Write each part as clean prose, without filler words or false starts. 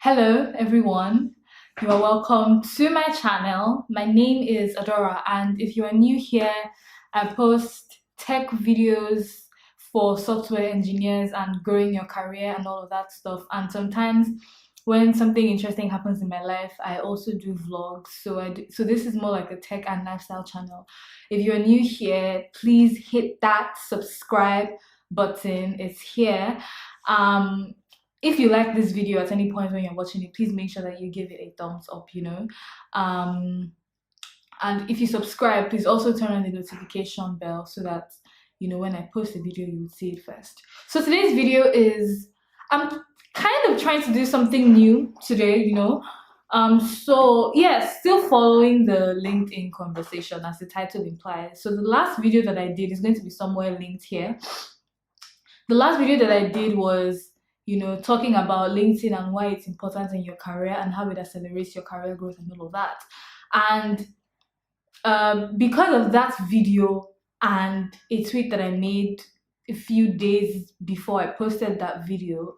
Hello everyone, you are welcome to my channel. My name is Adora, and if you are new here, I post tech videos for software engineers and growing your career and all of that stuff. And sometimes when something interesting happens in my life, I also do vlogs. So this is more like a tech and lifestyle channel. If you're new here, please hit that subscribe button. It's here. If you like this video at any point when you're watching it, please make sure that you give it a thumbs up. And if you subscribe, please also turn on the notification bell so that when I post a video, you will see it first. So today's video is, I'm kind of trying to do something new today. So yeah, still following the LinkedIn conversation as the title implies. So the last video that I did is going to be somewhere linked here. The last video that I did was talking about LinkedIn and why it's important in your career and how it accelerates your career growth and all of that. And because of that video and a tweet that I made a few days before I posted that video,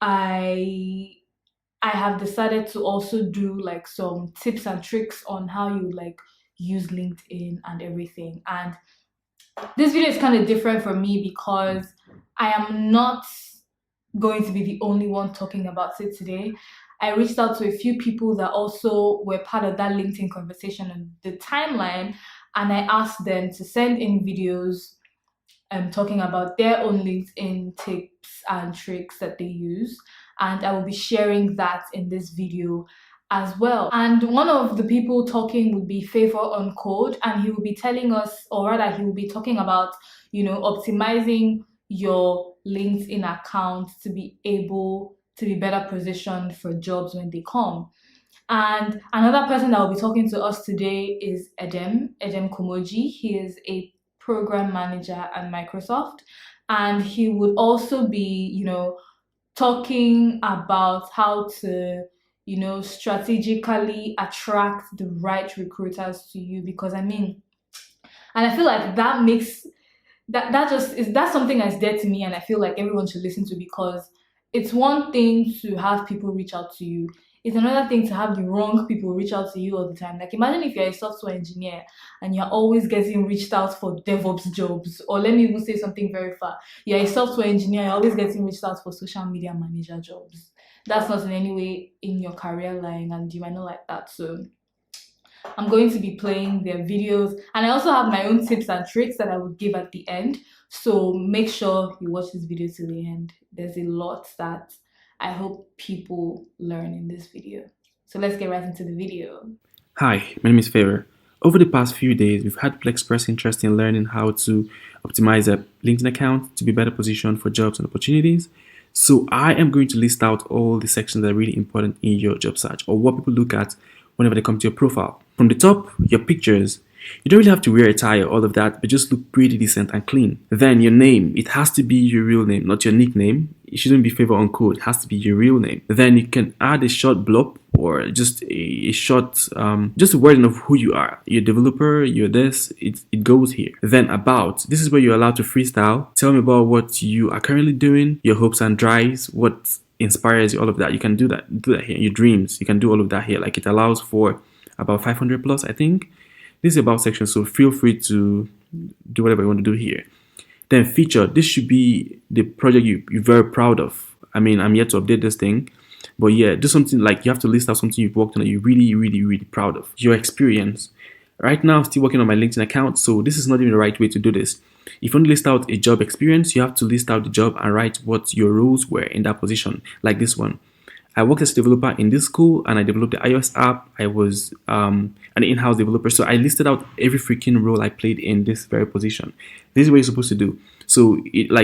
I have decided to also do like some tips and tricks on how you use LinkedIn and everything. And this video is kind of different for me because I am not going to be the only one talking about it today. I reached out to a few people that also were part of that LinkedIn conversation on the timeline, and I asked them to send in videos talking about their own LinkedIn tips and tricks that they use, and I will be sharing that in this video as well. And one of the people talking would be Favour Ori Edem, and he will be telling us, or rather he will be talking about optimizing your LinkedIn account to be able to be better positioned for jobs when they come. And another person that will be talking to us today is Edem Kumodzi. He is a program manager at Microsoft, and he would also be talking about how to strategically attract the right recruiters to you, because and I feel like that makes that's something that's dear to me, and I feel like everyone should listen to, because it's one thing to have people reach out to you. It's another thing to have the wrong people reach out to you all the time. Like, imagine if you're a software engineer and you're always getting reached out for DevOps jobs, or let me even say something very far. You're a software engineer, you're always getting reached out for social media manager jobs. That's not in any way in your career line, and you might not like that. So I'm going to be playing their videos, and I also have my own tips and tricks that I would give at the end. So make sure you watch this video to the end. There's a lot that I hope people learn in this video. So let's get right into the video. Hi, my name is Favour. Over the past few days, we've had people express interest in learning how to optimize a LinkedIn account to be better positioned for jobs and opportunities. So I am going to list out all the sections that are really important in your job search, or what people look at whenever they come to your profile. From the top, your pictures. You don't really have to wear a tie or all of that, but just look pretty decent and clean. Then your name. It has to be your real name, not your nickname. It shouldn't be Favour Ori Edem. It has to be your real name. Then you can add a short blurb, or just a short, just a wording of who you are. You're a developer, you're this, it goes here. Then about. This is where you're allowed to freestyle. Tell me about what you are currently doing, your hopes and drives, what inspires you, all of that. You can do that here. Your dreams, you can do all of that here. Like, it allows for about 500 plus, I think. This is about section, so feel free to do whatever you want to do here. Then feature. This should be the project you're very proud of. I'm yet to update this thing, but yeah, do something like you have to list out something you've worked on that you're really, really, really proud of. Your experience. Right now, I'm still working on my LinkedIn account, so this is not even the right way to do this. If you want to list out a job experience, you have to list out the job and write what your roles were in that position, like this one. I worked as a developer in this school, and I developed the iOS app. I was an in-house developer, so I listed out every freaking role I played in this very position. This is what you're supposed to do. So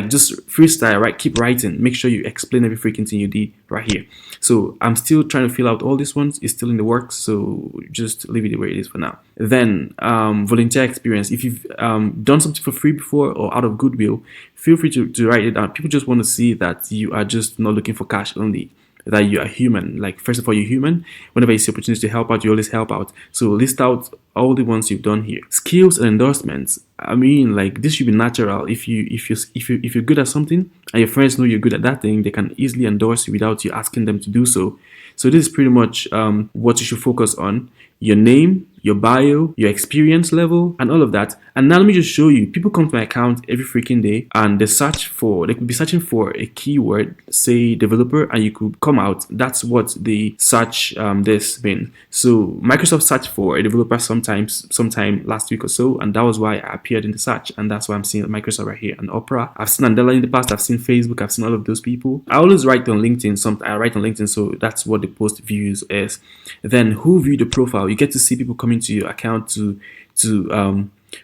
just freestyle, right? Keep writing. Make sure you explain every freaking thing you did right here. So I'm still trying to fill out all these ones. It's still in the works, so just leave it the way it is for now. Then volunteer experience. If you've done something for free before or out of goodwill, feel free to write it down. People just want to see that you are just not looking for cash only. that you are human. Like, first of all, you're human. Whenever you see opportunities to help out, you always help out. So list out all the ones you've done here. Skills and endorsements. I mean, like, this should be natural. If you're good at something and your friends know you're good at that thing, they can easily endorse you without you asking them to do so. So this is pretty much what you should focus on: your name, your bio, your experience level, and all of that. And now let me just show you. People come to my account every freaking day and they could be searching for a keyword, say developer, and you could come out. That's what the search this been. So Microsoft searched for a developer sometime last week or so, and that was why I appeared in the search, and that's why I'm seeing Microsoft right here and Opera. I've seen Andela in the past, I've seen Facebook, I've seen all of those people. I always write on LinkedIn, I write on LinkedIn, so that's what the post views is. Then who viewed the profile? You get to see people coming to your account to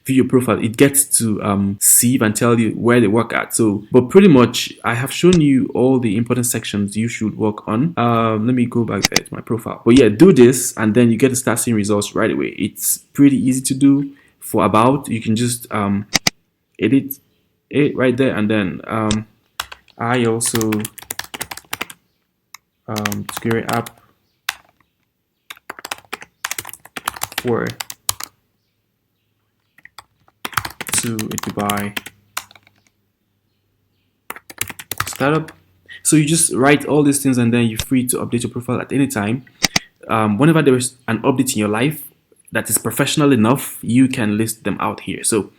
view your profile. It gets to sieve and tell you where they work at. So, but pretty much I have shown you all the important sections you should work on. Let me go back there to my profile. But yeah, do this and then you get to start seeing results right away. It's pretty easy to do. For about, you can just edit it right there, and then I also secure app for to a Dubai startup. So you just write all these things and then you're free to update your profile at any time. Whenever there is an update in your life that is professional enough, you can list them out here. So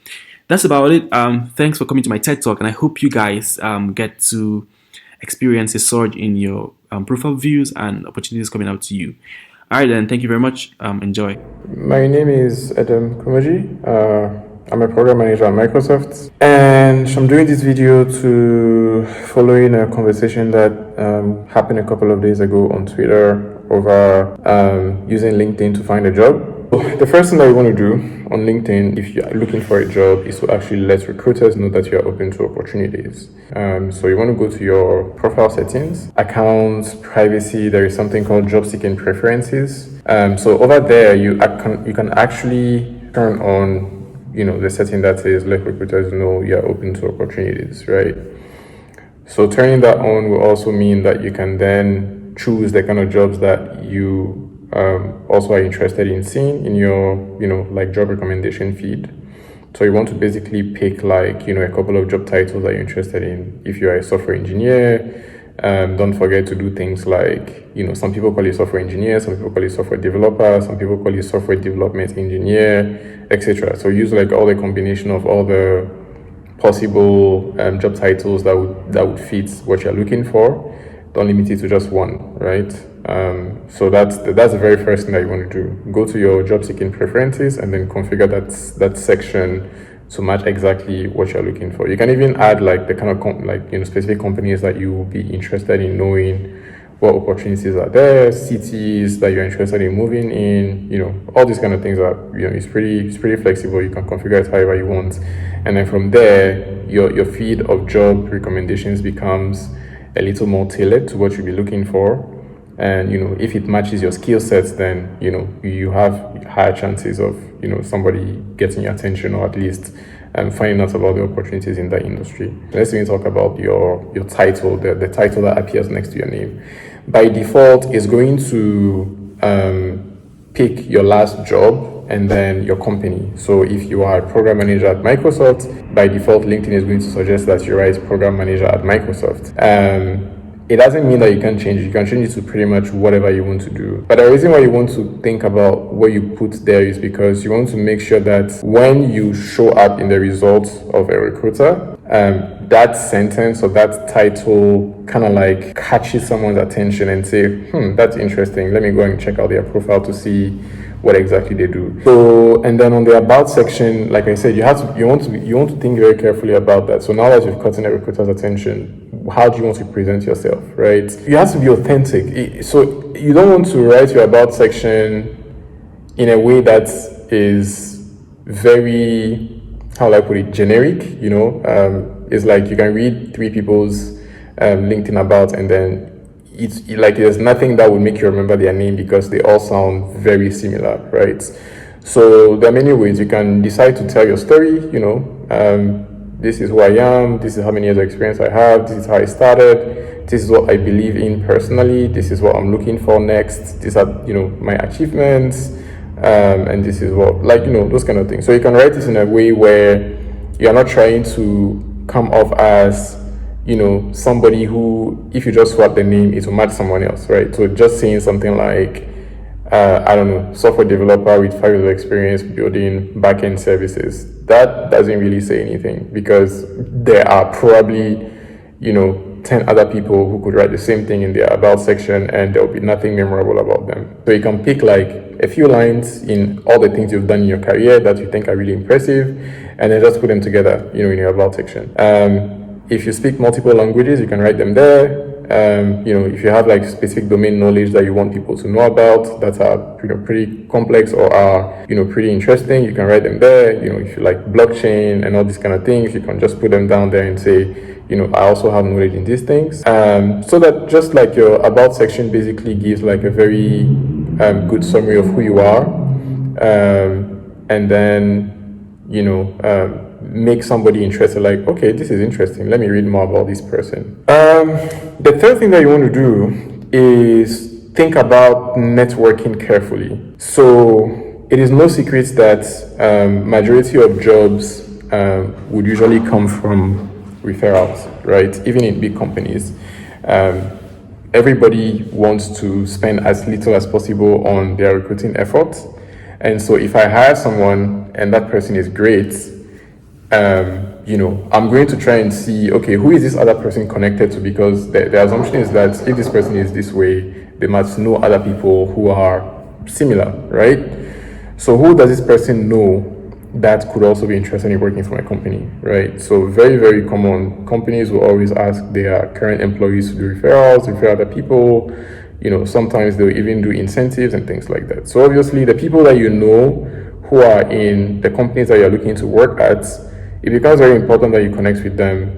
that's about it. Thanks for coming to my TED Talk, and I hope you guys get to experience a surge in your profile views and opportunities coming out to you. All right, then. Thank you very much. Enjoy. My name is Edem Kumodzi. I'm a program manager at Microsoft, and I'm doing this video to following a conversation that happened a couple of days ago on Twitter over using LinkedIn to find a job. The first thing that you want to do on LinkedIn if you're looking for a job is to actually let recruiters know that you're open to opportunities. So you want to go to your profile settings, accounts, privacy. There is something called job seeking preferences. So over there, you can actually turn on the setting that says let recruiters know you're open to opportunities, right? So turning that on will also mean that you can then choose the kind of jobs that you also are interested in seeing in your, like job recommendation feed. So you want to basically pick like, a couple of job titles that you're interested in. If you're a software engineer, don't forget to do things like, some people call you software engineer, some people call you software developer, some people call you software development engineer, etc. So use like all the combination of all the possible job titles that would fit what you're looking for. Don't limit it to just one, right? So that's the very first thing that you want to do. Go to your job seeking preferences and then configure that section to match exactly what you're looking for. You can even add like the kind of specific companies that you will be interested in knowing, what opportunities are there, cities that you're interested in moving in, all these kind of things are, it's pretty flexible. You can configure it however you want. And then from there, your feed of job recommendations becomes a little more tailored to what you'll be looking for. And if it matches your skill sets, then you have higher chances of somebody getting your attention, or at least finding out about the opportunities in that industry. Let's even talk about your title, the title that appears next to your name. By default, it's going to pick your last job and then your company. So if you are a program manager at Microsoft, by default, LinkedIn is going to suggest that you write program manager at Microsoft. It doesn't mean that you can change it. You can change it to pretty much whatever you want to do. But the reason why you want to think about what you put there is because you want to make sure that when you show up in the results of a recruiter, that sentence or that title kind of like catches someone's attention and say, that's interesting. Let me go and check out their profile to see what exactly they do. So, and then on the about section, like I said, you want to think very carefully about that. So now that you've gotten a recruiter's attention, how do you want to present yourself, right? You have to be authentic. So you don't want to write your about section in a way that is very, how will I put it, generic. It's like you can read three people's LinkedIn about, and then it's like there's nothing that would make you remember their name because they all sound very similar, right? So there are many ways you can decide to tell your story. This is who I am, this is how many years of experience I have, this is how I started, this is what I believe in personally, this is what I'm looking for next, these are, my achievements, and this is what, those kind of things. So you can write this in a way where you're not trying to come off as, somebody who, if you just swap the name, it will match someone else, right? So just saying something like, I don't know, software developer with 5 years of experience building backend services. That doesn't really say anything, because there are probably, 10 other people who could write the same thing in their about section, and there will be nothing memorable about them. So you can pick like a few lines in all the things you've done in your career that you think are really impressive, and then just put them together, in your about section. If you speak multiple languages, you can write them there. If you have like specific domain knowledge that you want people to know about that are pretty complex or are pretty interesting, you can write them there. If you like blockchain and all these kind of things, you can just put them down there and say, I also have knowledge in these things. So that just like your about section basically gives like a very good summary of who you are, and then make somebody interested, like, okay, this is interesting, let me read more about this person. The third thing that you want to do is think about networking carefully. So it is no secret that majority of jobs would usually come from referrals, right? Even in big companies, everybody wants to spend as little as possible on their recruiting efforts. And so if I hire someone and that person is great, I'm going to try and see, okay, who is this other person connected to? Because the assumption is that if this person is this way, they must know other people who are similar, right? So who does this person know that could also be interested in working for a company, right? So very, very common. Companies will always ask their current employees to do referrals, refer other people. Sometimes they'll even do incentives and things like that. So obviously the people that you know who are in the companies that you're looking to work at, it becomes very important that you connect with them,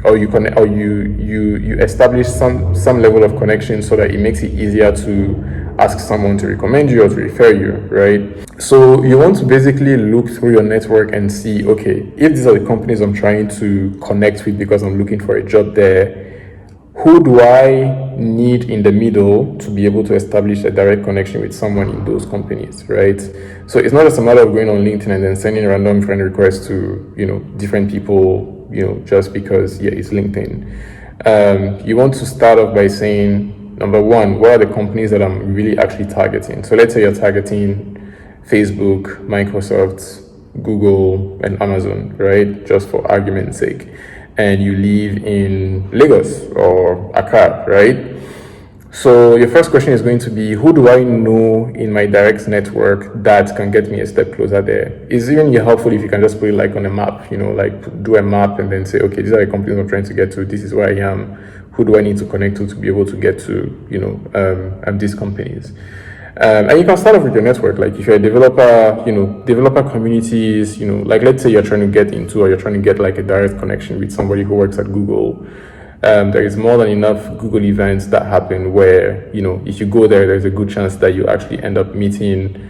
or you establish some level of connection so that it makes it easier to ask someone to recommend you or to refer you, right? So you want to basically look through your network and see, okay, if these are the companies I'm trying to connect with because I'm looking for a job there, who do I need in the middle to be able to establish a direct connection with someone in those companies, right? So it's not just a matter of going on LinkedIn and then sending random friend requests to, different people, just because, it's LinkedIn. You want to start off by saying, number one, what are the companies that I'm really actually targeting? So let's say you're targeting Facebook, Microsoft, Google, and Amazon, right? Just for argument's sake. And you live in Lagos or Accra, right? So your first question is going to be, who do I know in my direct network that can get me a step closer there? It's even helpful if you can just put it like on a map, like do a map and then say, okay, these are the companies I'm trying to get to. This is where I am. Who do I need to connect to be able to get to, these companies? And you can start off with your network. Like if you're a developer, developer communities, like let's say you're trying to get into, or you're trying to get like a direct connection with somebody who works at Google. There is more than enough Google events that happen where, if you go there, there's a good chance that you actually end up meeting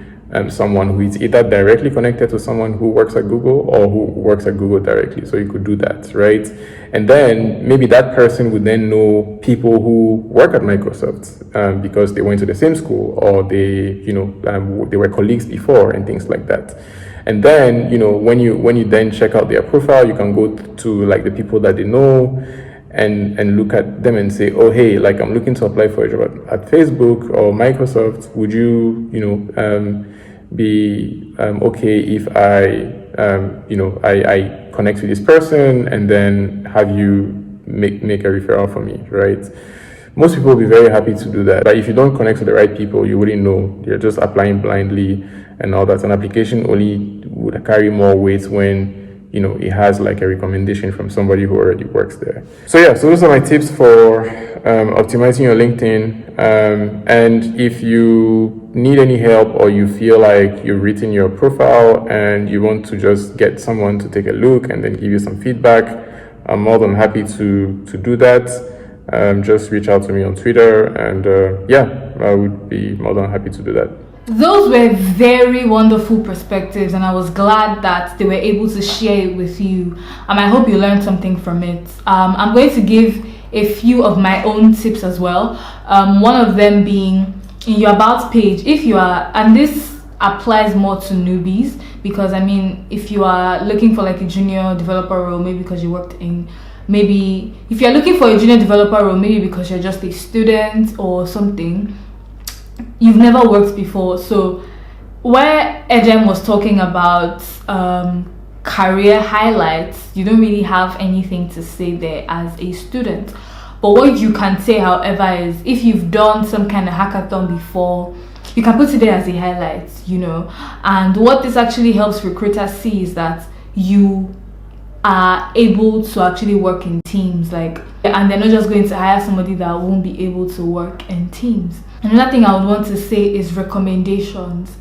someone who is either directly connected to someone who works at Google or who works at Google directly. So you could do that, right? And then maybe that person would then know people who work at Microsoft because they went to the same school, or they were colleagues before and things like that. And then, when you then check out their profile, you can go to like the people that they know and look at them and say, oh, hey, like I'm looking to apply for a job at Facebook or Microsoft. Would you, be okay if I connect with this person and then have you make a referral for me, right? Most people will be very happy to do that. But if you don't connect with the right people, you wouldn't know. You're just applying blindly and all that. An application only would carry more weight when it has like a recommendation from somebody who already works there. So those are my tips for optimizing your LinkedIn. And if you need any help, or you feel like you've written your profile and you want to just get someone to take a look and then give you some feedback, I'm more than happy to do that. Just reach out to me on Twitter, and I would be more than happy to do that. those were very wonderful perspectives, and I was glad that they were able to share it with you. I hope you learned something from it. I'm going to give a few of my own tips as well. One of them being in your about page, if you are, and this applies more to newbies, because I mean, if you are looking for like a junior developer role, maybe because you worked in, maybe if you're looking for a junior developer role, maybe because you're just a student or something, you've never worked before. So where Edem was talking about career highlights, you don't really have anything to say there as a student. But what you can say, however, is if you've done some kind of hackathon before, you can put it there as a highlight, you know. And what this actually helps recruiters see is that you are able to actually work in teams, like, and they're not just going to hire somebody that won't be able to work in teams. Another thing I would want to say is recommendations.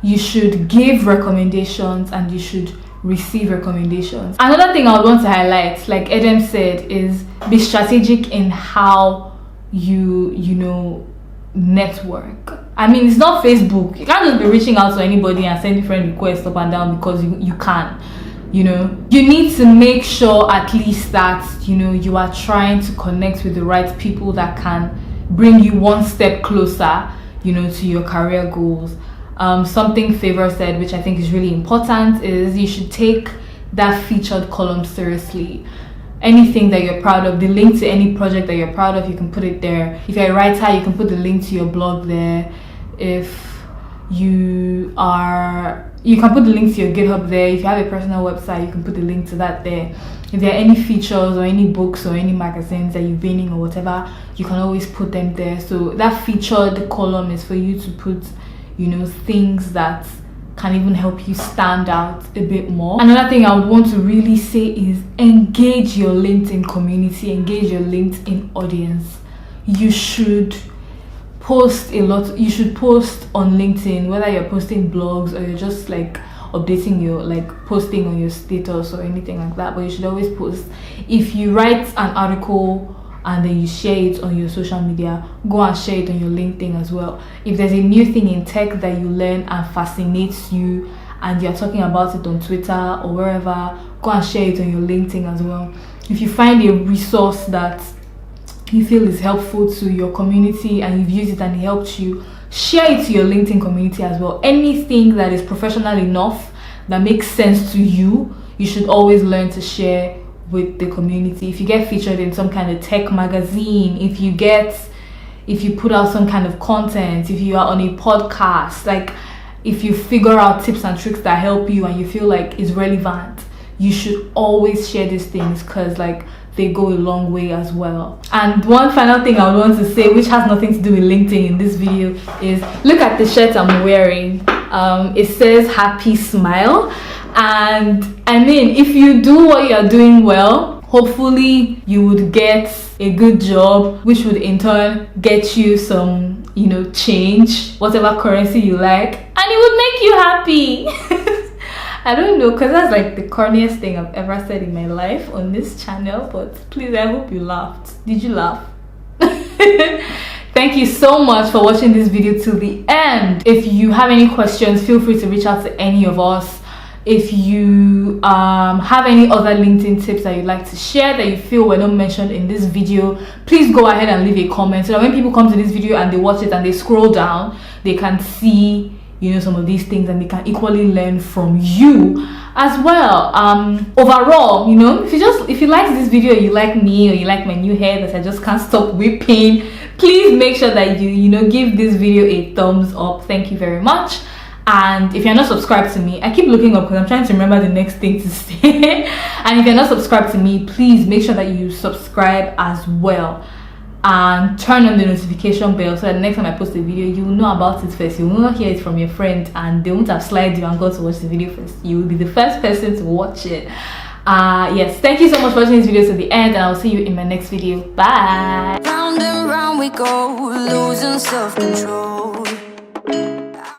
You should give recommendations and you should receive recommendations. Another thing I would want to highlight, like Edem said, is be strategic in how you know, network. I mean, it's not Facebook. You can't just be reaching out to anybody and sending friend requests up and down because you can. You know, you need to make sure at least that, you know, you are trying to connect with the right people that can bring you one step closer, you know, to your career goals. Something Favour said, which I think is really important, is you should take that featured column seriously. Anything that you're proud of, the link to any project that you're proud of, you can put it there. If you're a writer, you can put the link to your blog there. If you can put the link to your GitHub there. If you have a personal website, you can put the link to that there. If there are any features or any books or any magazines that you've been in or whatever, you can always put them there. So that featured column is for you to put, you know, things that can even help you stand out a bit more. Another thing I would want to really say is engage your LinkedIn community, engage your LinkedIn audience. You should post a lot. You should post on LinkedIn, whether you're posting blogs or you're just like updating your, like posting on your status or anything like that, but you should always post. If you write an article and then you share it on your social media, go and share it on your LinkedIn as well. If there's a new thing in tech that you learn and fascinates you and you're talking about it on Twitter or wherever, go and share it on your LinkedIn as well. If you find a resource that you feel is helpful to your community and you've used it and it helped you, share it to your LinkedIn community as well. Anything that is professional enough, that makes sense to you, you should always learn to share with the community. If you get featured in some kind of tech magazine, if you put out some kind of content, if you are on a podcast, like if you figure out tips and tricks that help you and you feel like it's relevant, you should always share these things, because like they go a long way as well. And one final thing I would want to say, which has nothing to do with LinkedIn in this video, is look at the shirt I'm wearing. It says happy smile, and I mean, if you do what you're doing well, hopefully you would get a good job, which would in turn get you some, you know, change, whatever currency you like, and it would make you happy. I don't know, because that's like the corniest thing I've ever said in my life on this channel, but please, I hope you laughed. Did you laugh? Thank you so much for watching this video till the end. If you have any questions, feel free to reach out to any of us. If you have any other LinkedIn tips that you'd like to share that you feel were not mentioned in this video, please go ahead and leave a comment so that when people come to this video and they watch it and they scroll down, they can see, you know, some of these things and they can equally learn from you as well. Overall, you know, if you like this video, you like me, or you like my new hair that I just can't stop whipping, please make sure that you know, give this video a thumbs up. Thank you very much. And if you're not subscribed to me, I keep looking up because I'm trying to remember the next thing to say. And if you're not subscribed to me, please make sure that you subscribe as well and turn on the notification bell so that the next time I post a video, you will know about it first. You will not hear it from your friend and they won't have slide you and go to watch the video first. You will be the first person to watch it. Yes, thank you so much for watching this video to the end, and I'll see you in my next video. Bye. Round and round we go, losing self-control.